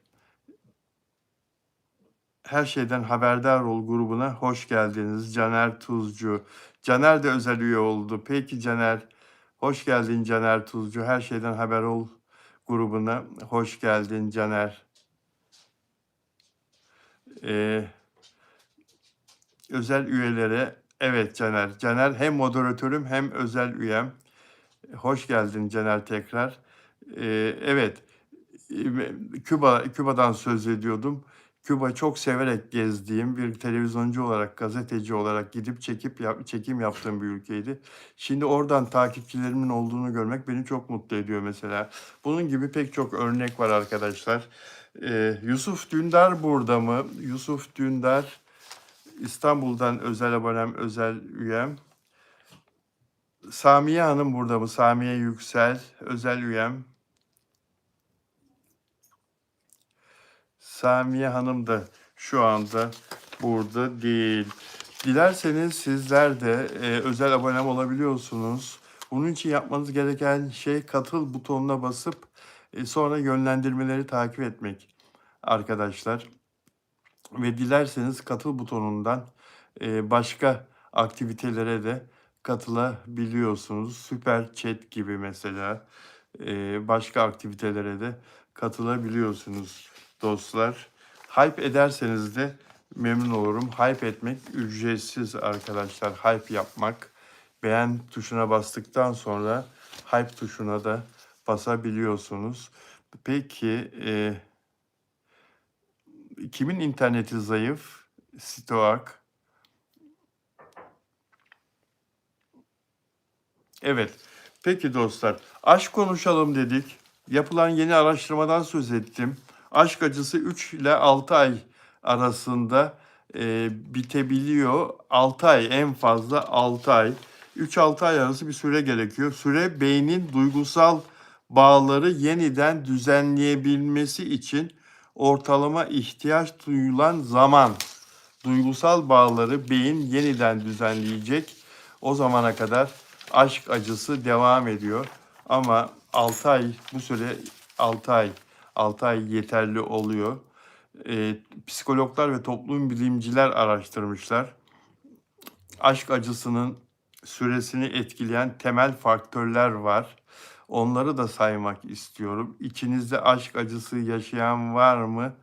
Her şeyden haberdar ol grubuna hoş geldiniz Caner Tuzcu. Caner de özel üye oldu. Peki Caner, hoş geldin Caner Tuzcu. Her şeyden haber ol grubuna hoş geldin Caner. Ee, Özel üyelere, evet Caner. Caner hem moderatörüm hem özel üyem. Hoş geldin Caner tekrar. Evet, Küba'dan söz ediyordum. Küba çok severek gezdiğim, bir televizyoncu olarak, gazeteci olarak gidip çekim yaptığım bir ülkeydi. Şimdi oradan takipçilerimin olduğunu görmek beni çok mutlu ediyor mesela. Bunun gibi pek çok örnek var arkadaşlar. Yusuf Dündar burada mı? Yusuf Dündar İstanbul'dan özel abonem, özel üyem. Samiye Hanım burada mı? Samiye Yüksel, özel üyem. Samiye Hanım da şu anda burada değil. Dilerseniz sizler de özel abonem olabiliyorsunuz. Bunun için yapmanız gereken şey katıl butonuna basıp sonra yönlendirmeleri takip etmek arkadaşlar. Ve dilerseniz katıl butonundan başka aktivitelere de katılabiliyorsunuz. Süper Chat gibi mesela başka aktivitelere de katılabiliyorsunuz dostlar. Hype ederseniz de memnun olurum. Hype etmek ücretsiz arkadaşlar. Hype yapmak. Beğen tuşuna bastıktan sonra hype tuşuna da basabiliyorsunuz. Peki kimin interneti zayıf? Stoak. Evet. Peki dostlar, aşk konuşalım dedik. Yapılan yeni araştırmadan söz ettim. Aşk acısı 3 ile 6 ay arasında bitebiliyor. 6 ay, en fazla 6 ay. 3-6 ay arası bir süre gerekiyor. Süre beynin duygusal bağları yeniden düzenleyebilmesi için ortalama ihtiyaç duyulan zaman. Duygusal bağları beyin yeniden düzenleyecek. O zamana kadar aşk acısı devam ediyor. Ama 6 ay, bu süre 6 ay yeterli oluyor. Psikologlar ve toplum bilimciler araştırmışlar. Aşk acısının süresini etkileyen temel faktörler var. Onları da saymak istiyorum. İçinizde aşk acısı yaşayan var mı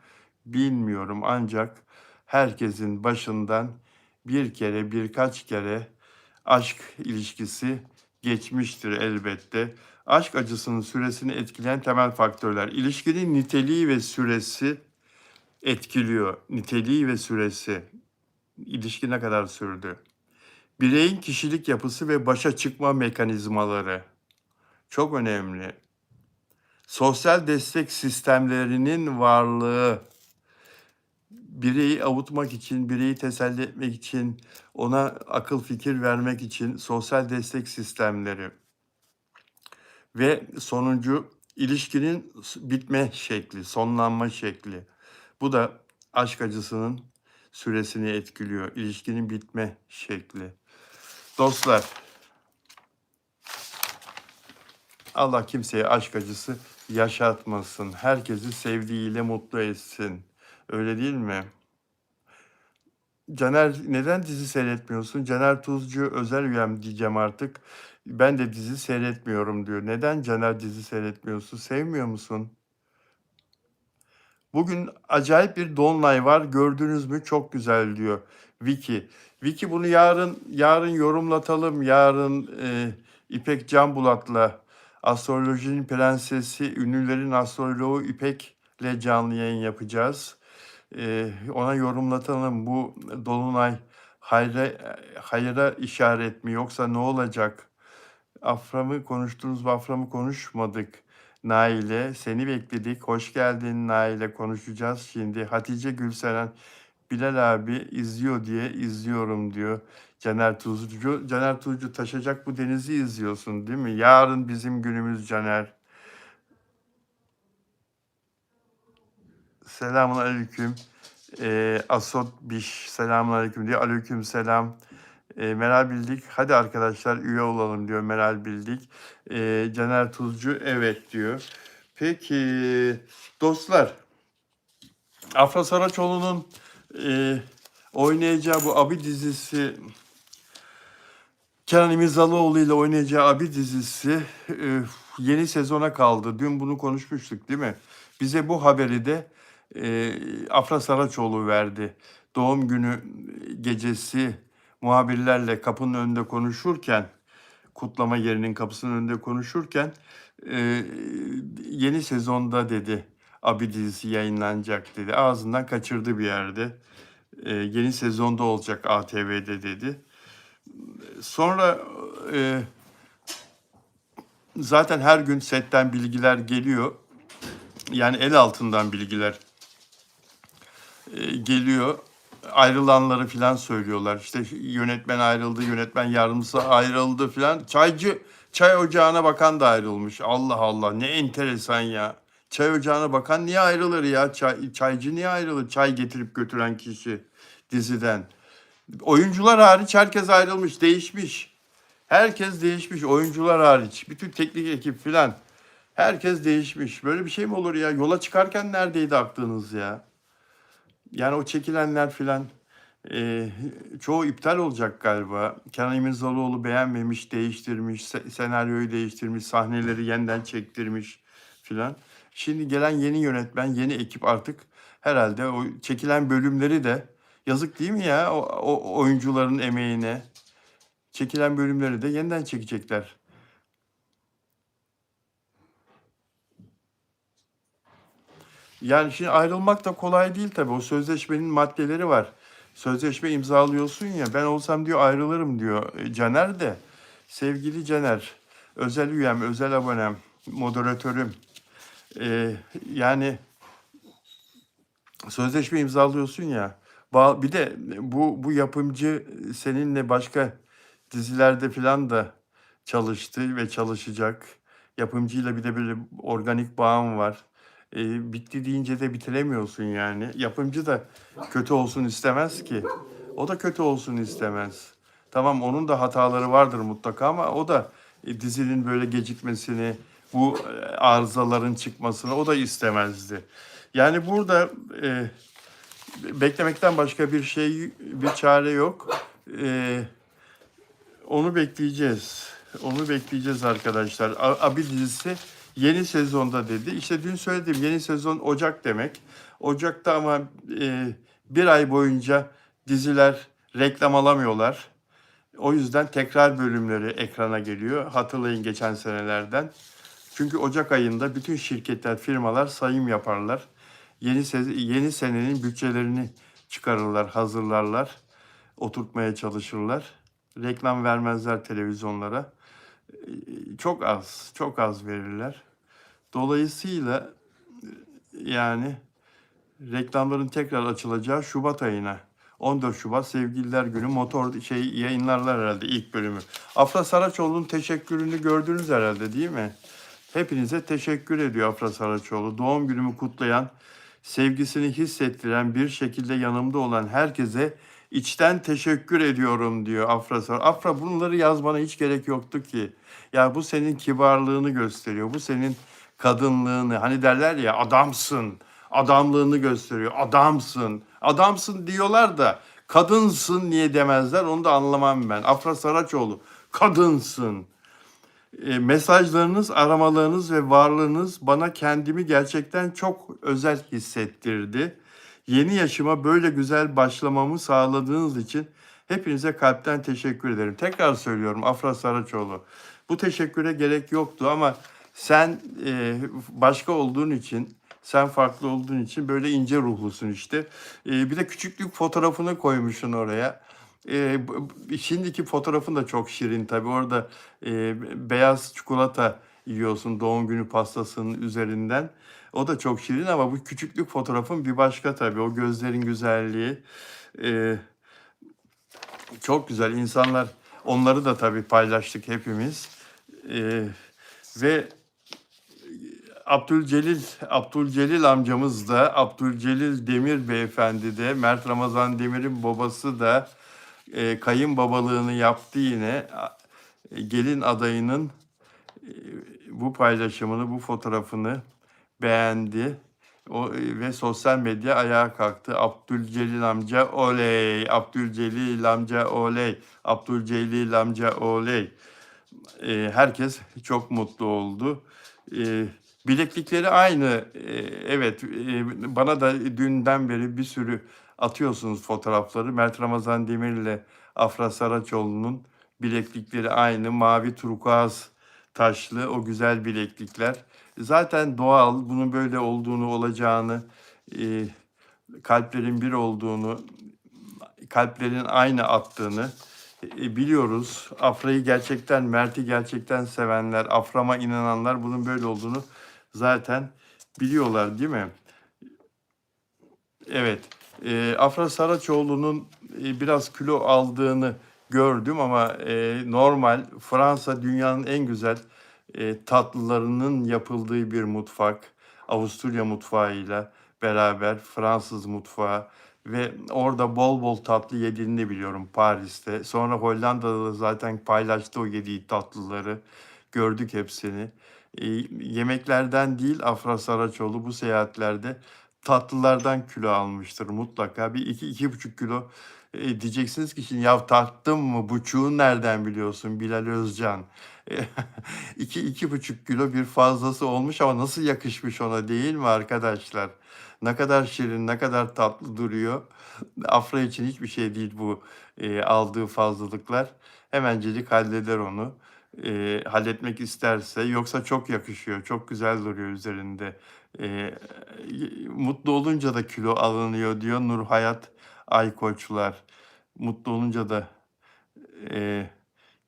bilmiyorum, ancak herkesin başından bir kere, birkaç kere aşk ilişkisi geçmiştir elbette. Aşk acısının süresini etkileyen temel faktörler. İlişkinin niteliği ve süresi etkiliyor. Niteliği ve süresi. İlişki ne kadar sürdü? Bireyin kişilik yapısı ve başa çıkma mekanizmaları çok önemli. Sosyal destek sistemlerinin varlığı, bireyi avutmak için, bireyi teselli etmek için, ona akıl fikir vermek için sosyal destek sistemleri ve sonuncu ilişkinin bitme şekli, sonlanma şekli. Bu da aşk acısının süresini etkiliyor. İlişkinin bitme şekli. Dostlar, Allah kimseye aşk acısı yaşatmasın. Herkesi sevdiğiyle mutlu etsin. Öyle değil mi? Caner, neden dizi seyretmiyorsun? Caner Tuzcu özel üyem diyeceğim artık. Ben de dizi seyretmiyorum diyor. Neden Caner dizi seyretmiyorsun? Sevmiyor musun? Bugün acayip bir dolunay var. Gördünüz mü? Çok güzel diyor Vicky. Vicky, bunu yarın yorumlatalım. Yarın İpek Canbulat'la, astrolojinin prensesi, ünlülerin astroloğu İpek'le canlı yayın yapacağız. Ona yorumlatalım, bu dolunay hayra işaret mi, yoksa ne olacak? Afram'ı konuştunuz mu? Afram'ı konuşmadık. Nail'e seni bekledik. Hoş geldin Nail'e, konuşacağız şimdi. Hatice Gülseren, Bilal abi izliyor diye izliyorum diyor. Caner Tuzcu. Caner Tuzcu, taşacak bu denizi izliyorsun değil mi? Yarın bizim günümüz Caner. Selamun aleyküm. Asot Biş, selamun aleyküm diyor. Aleyküm selam. Meral Bildik, hadi arkadaşlar üye olalım diyor Meral Bildik. Caner Tuzcu, evet diyor. Peki dostlar, Afra Saraçoğlu'nun oynayacağı bu Abi dizisi, Kenan İmirzalıoğlu ile oynayacağı Abi dizisi yeni sezona kaldı. Dün bunu konuşmuştuk değil mi? Bize bu haberi de Afra Saraçoğlu verdi. Doğum günü gecesi muhabirlerle kapının önünde konuşurken, kutlama yerinin kapısının önünde konuşurken yeni sezonda dedi Abi dizisi yayınlanacak dedi. Ağzından kaçırdı bir yerde. Yeni sezonda olacak ATV'de dedi. Sonra zaten her gün setten bilgiler geliyor. Yani el altından bilgiler geliyor. ayrılanları filan söylüyorlar. İşte yönetmen ayrıldı, yönetmen yardımcısı ayrıldı filan. Çay ocağına bakan da ayrılmış. Allah Allah, ne enteresan ya. Çay ocağına bakan niye ayrılır ya? Çaycı niye ayrılır? Çay getirip götüren kişi diziden. Oyuncular hariç herkes ayrılmış, değişmiş. Herkes değişmiş, oyuncular hariç. Bütün teknik ekip filan. Herkes değişmiş. Böyle bir şey mi olur ya? Yola çıkarken neredeydi aklınız ya? Yani o çekilenler filan eee, çoğu iptal olacak galiba. Kenan İmirzalıoğlu beğenmemiş, değiştirmiş, senaryoyu değiştirmiş, sahneleri yeniden çektirmiş filan. Şimdi gelen yeni yönetmen, yeni ekip artık herhalde o çekilen bölümleri de yazık değil mi ya o oyuncuların emeğine? Çekilen bölümleri de yeniden çekecekler. Yani şimdi ayrılmak da kolay değil tabii. O sözleşmenin maddeleri var. Sözleşme imzalıyorsun ya. Ben olsam diyor ayrılırım diyor Caner de. Sevgili Caner, özel üyem, özel abonem, moderatörüm. Ee, Yani sözleşme imzalıyorsun ya. Bir de bu yapımcı seninle başka dizilerde falan da çalıştı ve çalışacak. Yapımcıyla bir de böyle organik bağım var. Bitti deyince de bitiremiyorsun yani. Yapımcı da kötü olsun istemez ki. O da kötü olsun istemez. Tamam, onun da hataları vardır mutlaka ama o da dizinin böyle gecikmesini, bu arızaların çıkmasını o da istemezdi. Yani burada beklemekten başka bir çare yok. Onu bekleyeceğiz. Onu bekleyeceğiz arkadaşlar. Abi dizisi yeni sezonda dedi. İşte dün söyledim, yeni sezon Ocak demek. Ocak'ta ama bir ay boyunca diziler reklam alamıyorlar. O yüzden tekrar bölümleri ekrana geliyor. Hatırlayın geçen senelerden. Çünkü Ocak ayında bütün şirketler, firmalar sayım yaparlar. Yeni senenin bütçelerini çıkarırlar, hazırlarlar, oturtmaya çalışırlar. Reklam vermezler televizyonlara. Çok az, çok az verirler. Dolayısıyla yani reklamların tekrar açılacağı Şubat ayına. 14 Şubat Sevgililer Günü yayınlarlar herhalde ilk bölümü. Afra Saraçoğlu'nun teşekkürünü gördünüz herhalde değil mi? Hepinize teşekkür ediyor Afra Saraçoğlu. Doğum günümü kutlayan, sevgisini hissettiren, bir şekilde yanımda olan herkese içten teşekkür ediyorum diyor Afra Saraçoğlu. Afra, bunları yazmana hiç gerek yoktu ki. Ya bu senin kibarlığını gösteriyor. Bu senin kadınlığını. Hani derler ya, adamsın. Adamlığını gösteriyor. Adamsın. Adamsın diyorlar da kadınsın niye demezler, onu da anlamam ben. Afra Saraçoğlu, kadınsın. Mesajlarınız, aramalarınız ve varlığınız bana kendimi gerçekten çok özel hissettirdi. Yeni yaşıma böyle güzel başlamamı sağladığınız için hepinize kalpten teşekkür ederim. Tekrar söylüyorum Afra Saraçoğlu. Bu teşekküre gerek yoktu ama sen başka olduğun için, sen farklı olduğun için böyle ince ruhlusun işte. Bir de küçüklük fotoğrafını koymuşsun oraya. Şimdiki fotoğrafın da çok şirin tabii. Orada beyaz çikolata yiyorsun doğum günü pastasının üzerinden. O da çok şirin ama bu küçüklük fotoğrafın bir başka tabii. O gözlerin güzelliği çok güzel. İnsanlar onları da tabii paylaştık hepimiz. Ve Abdülcelil amcamız da, Abdülcelil Demir beyefendi de, Mert Ramazan Demir'in babası da kayınbabalığını yaptı yine. Gelin adayının bu paylaşımını, bu fotoğrafını beğendi. Ve sosyal medya ayağa kalktı. Abdülcelil amca oley, Abdülcelil amca oley, Abdülcelil amca oley. Herkes çok mutlu oldu. Bileklikleri aynı. Evet, bana da dünden beri bir sürü atıyorsunuz fotoğrafları. Mert Ramazan Demir ile Afra Saraçoğlu'nun bileklikleri aynı. Mavi turkuaz taşlı o güzel bileklikler. Zaten doğal, bunun böyle olduğunu, olacağını, kalplerin bir olduğunu, kalplerin aynı attığını biliyoruz. Afra'yı gerçekten, Mert'i gerçekten sevenler, Afram'a inananlar bunun böyle olduğunu zaten biliyorlar değil mi? Evet. Afra Saraçoğlu'nun biraz kilo aldığını gördüm ama normal. Fransa dünyanın en güzel tatlılarının yapıldığı bir mutfak. Avusturya mutfağıyla beraber Fransız mutfağı ve orada bol bol tatlı yediğini de biliyorum Paris'te. Sonra Hollanda'da da zaten paylaştı o yediği tatlıları. Gördük hepsini. Yemeklerden değil Afra Saraçoğlu bu seyahatlerde tatlılardan kilo almıştır mutlaka. Bir iki, 2,5 kilo. Diyeceksiniz ki şimdi ya tarttın mı? Buçuğu nereden biliyorsun Bilal Özcan? 2,5 kilo bir fazlası olmuş ama nasıl yakışmış ona değil mi arkadaşlar? Ne kadar şirin, ne kadar tatlı duruyor. Afra için hiçbir şey değil bu aldığı fazlalıklar. Hemencecik halleder onu. Halletmek isterse. Yoksa çok yakışıyor, çok güzel duruyor üzerinde. Eee, Mutlu olunca da kilo alınıyor diyor Nurhayat Aykoçlar. Mutlu olunca da eee,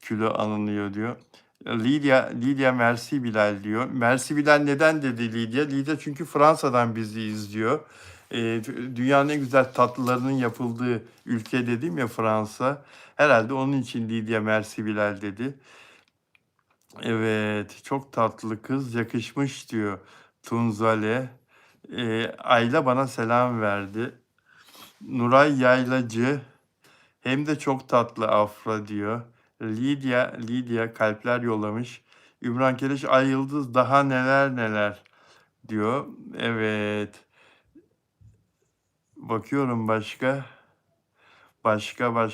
kilo alınıyor diyor. Lidya Merci Bilal diyor. Merci Bilal neden dedi Lidya? Lidya çünkü Fransa'dan bizi izliyor. Dünyanın en güzel tatlılarının yapıldığı ülke dedim ya Fransa. Herhalde onun için Lidya Merci Bilal dedi. Evet, çok tatlı kız, yakışmış diyor Tunzale. Ayla bana selam verdi. Nuray Yaylacı, hem de çok tatlı Afra diyor. Lidya kalpler yollamış. Ümran Keleş, Ay Yıldız daha neler neler diyor. Evet, bakıyorum başka. Başka.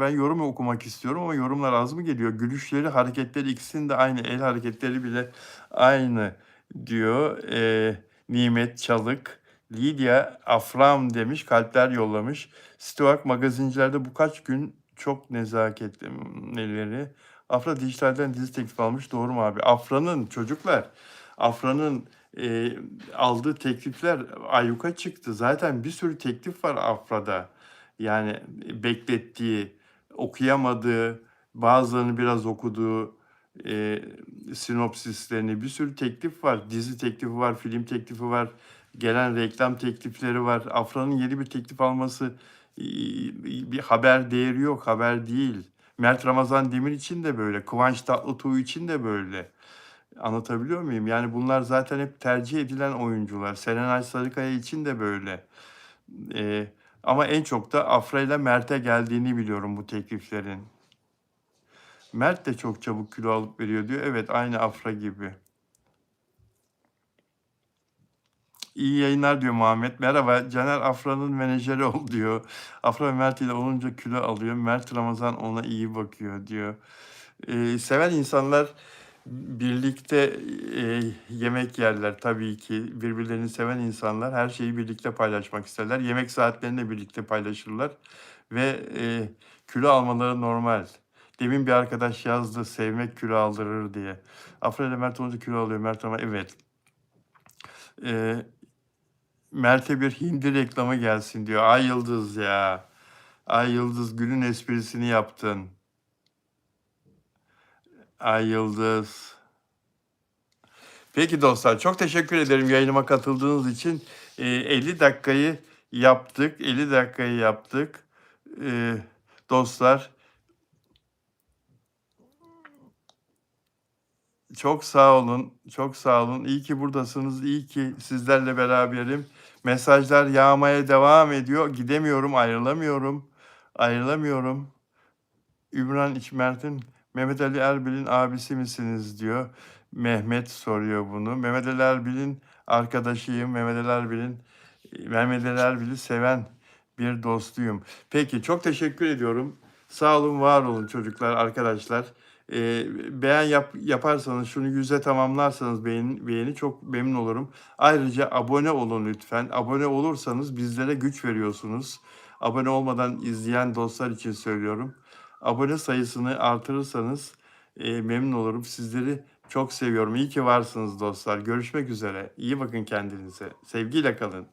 Ben yorum okumak istiyorum ama yorumlar az mı geliyor? Gülüşleri, hareketleri ikisinin de aynı. El hareketleri bile aynı diyor. Nimet Çalık. Lidya Afram demiş, kalpler yollamış. Stoak magazincilerde bu kaç gün çok nezaketli neleri. Afra dijitalden dizi teklif almış. Doğru mu abi? Afra'nın çocuklar, Afra'nın aldığı teklifler ayyuka çıktı. Zaten bir sürü teklif var Afra'da. Yani beklettiği, okuyamadığı, bazılarını biraz okuduğu sinopsislerini bir sürü teklif var. Dizi teklifi var, film teklifi var, gelen reklam teklifleri var. Afra'nın yeni bir teklif alması bir haber değeri yok, haber değil. Mert Ramazan Demir için de böyle, Kıvanç Tatlıtuğ için de böyle. Anlatabiliyor muyum? Yani bunlar zaten hep tercih edilen oyuncular. Serenay Sarıkaya için de böyle. Eee, Ama en çok da Afra ile Mert'e geldiğini biliyorum bu tekliflerin. Mert de çok çabuk kilo alıp veriyor diyor. Evet, aynı Afra gibi. İyi yayınlar diyor Muhammed. Merhaba, Caner Afra'nın menajeri ol diyor. Afra ve Mert ile olunca kilo alıyor. Mert Ramazan ona iyi bakıyor diyor. Seven insanlar birlikte yemek yerler tabii ki. Birbirlerini seven insanlar her şeyi birlikte paylaşmak isterler. Yemek saatlerini de birlikte paylaşırlar ve kilo almaları normal. Demin bir arkadaş yazdı, sevmek kilo aldırır diye. Afra ile Mert olunca kilo alıyor. Mert ama evet. Eee, Mert'e bir hindi reklamı gelsin diyor. Ay Yıldız ya. Ay Yıldız günün esprisini yaptın. Ay Yıldız. Peki dostlar, çok teşekkür ederim yayınıma katıldığınız için. 50 dakikayı yaptık, 50 dakikayı yaptık. Dostlar, çok sağ olun, çok sağ olun. İyi ki buradasınız, iyi ki sizlerle beraberim. Mesajlar yağmaya devam ediyor. Gidemiyorum, ayrılamıyorum. Ümran İçmert'in Mehmet Ali Erbil'in abisi misiniz diyor. Mehmet soruyor bunu. Mehmet Ali Erbil'in arkadaşıyım. Mehmet Ali Erbil'i seven bir dostuyum. Peki çok teşekkür ediyorum. Sağ olun, var olun çocuklar, arkadaşlar. Beğen yaparsanız, şunu 100'e tamamlarsanız beğeni çok memnun olurum. Ayrıca abone olun lütfen. Abone olursanız bizlere güç veriyorsunuz. Abone olmadan izleyen dostlar için söylüyorum. Abone sayısını artırırsanız memnun olurum. Sizleri çok seviyorum. İyi ki varsınız dostlar. Görüşmek üzere. İyi bakın kendinize. Sevgiyle kalın.